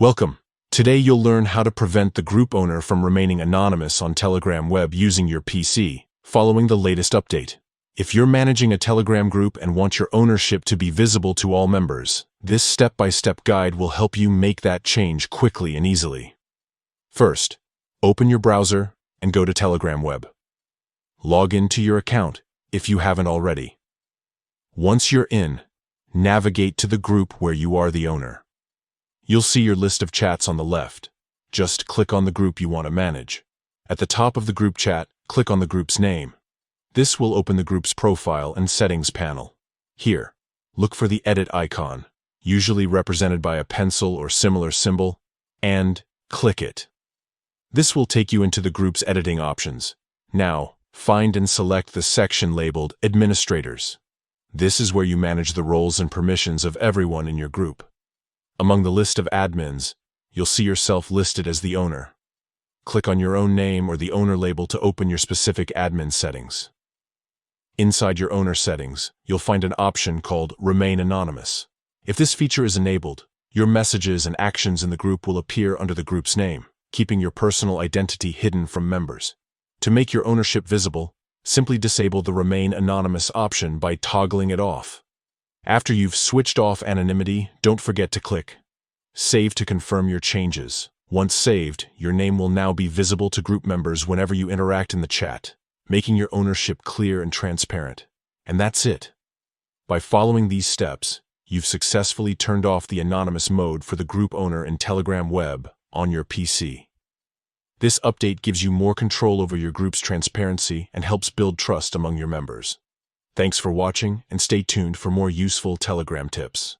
Welcome. Today you'll learn how to prevent the group owner from remaining anonymous on Telegram web using your PC, following the latest update. If you're managing a Telegram group and want your ownership to be visible to all members, this step-by-step guide will help you make that change quickly and easily. First, open your browser and go to Telegram web. Log into your account if you haven't already. Once you're in, navigate to the group where you are the owner. You'll see your list of chats on the left. Just click on the group you want to manage. At the top of the group chat, click on the group's name. This will open the group's profile and settings panel. Here, look for the edit icon, usually represented by a pencil or similar symbol, and click it. This will take you into the group's editing options. Now, find and select the section labeled Administrators. This is where you manage the roles and permissions of everyone in your group. Among the list of admins, you'll see yourself listed as the owner. Click on your own name or the owner label to open your specific admin settings. Inside your owner settings, you'll find an option called Remain Anonymous. If this feature is enabled, your messages and actions in the group will appear under the group's name, keeping your personal identity hidden from members. To make your ownership visible, simply disable the Remain Anonymous option by toggling it off. After you've switched off anonymity, don't forget to click Save to confirm your changes. Once saved, your name will now be visible to group members whenever you interact in the chat, making your ownership clear and transparent. And that's it. By following these steps, you've successfully turned off the anonymous mode for the group owner in Telegram web on your PC. This update gives you more control over your group's transparency and helps build trust among your members. Thanks for watching, and stay tuned for more useful Telegram tips.